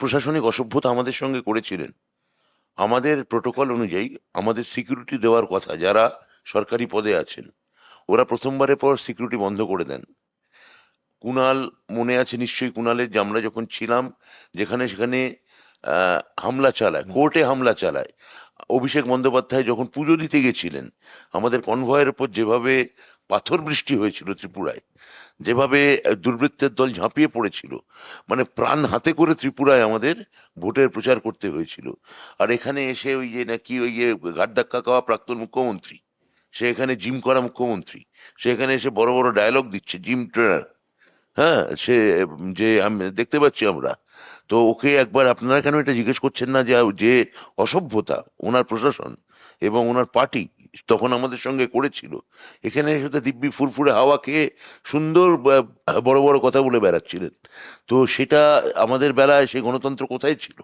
প্রশাসনিক অসভ্যতা আমাদের সঙ্গে করেছিলেন। আমাদের প্রোটোকল অনুযায়ী আমাদের সিকিউরিটি দেওয়ার কথা, যারা সরকারি পদে আছেন ওরা প্রথমবারের পর সিকিউরিটি বন্ধ করে দেন। কুণাল, মনে আছে নিশ্চয়ই কুণালের, যে আমরা যখন ছিলাম যেখানে সেখানে হামলা চালায়, কোর্টে হামলা চালায়। অভিষেক বন্দ্যোপাধ্যায় যখন পুজো দিতে গেছিলেন, আমাদের কনভয়ের উপর যেভাবে পাথর বৃষ্টি হয়েছিল ত্রিপুরায়, যেভাবে দুর্বৃত্তের দল ঝাঁপিয়ে পড়েছিল, মানে প্রাণ হাতে করে ত্রিপুরায় আমাদের ভোটের প্রচার করতে হয়েছিল। আর এখানে এসে ওই যে নাকি ওই যে ঘাট ধাক্কা খাওয়া প্রাক্তন মুখ্যমন্ত্রী, সে এখানে জিম করা মুখ্যমন্ত্রী, সে এখানে এসে বড় বড় ডায়লগ দিচ্ছে, জিম ট্রেনার। হ্যাঁ, সে যে দেখতে পাচ্ছি আমরা। তো ওকে একবার আপনারা কেন এটা জিজ্ঞেস করছেন না যে যে অসভ্যতা ওনার প্রশাসন এবং ওনার পার্টি তখন আমাদের সঙ্গে করেছিল? এখানে এসে তো দিব্যি ফুরফুরে হাওয়া খেয়ে সুন্দর বড় বড় কথা বলে বেড়াচ্ছিলেন। তো সেটা আমাদের বেলায় সে গণতন্ত্র কোথায় ছিল?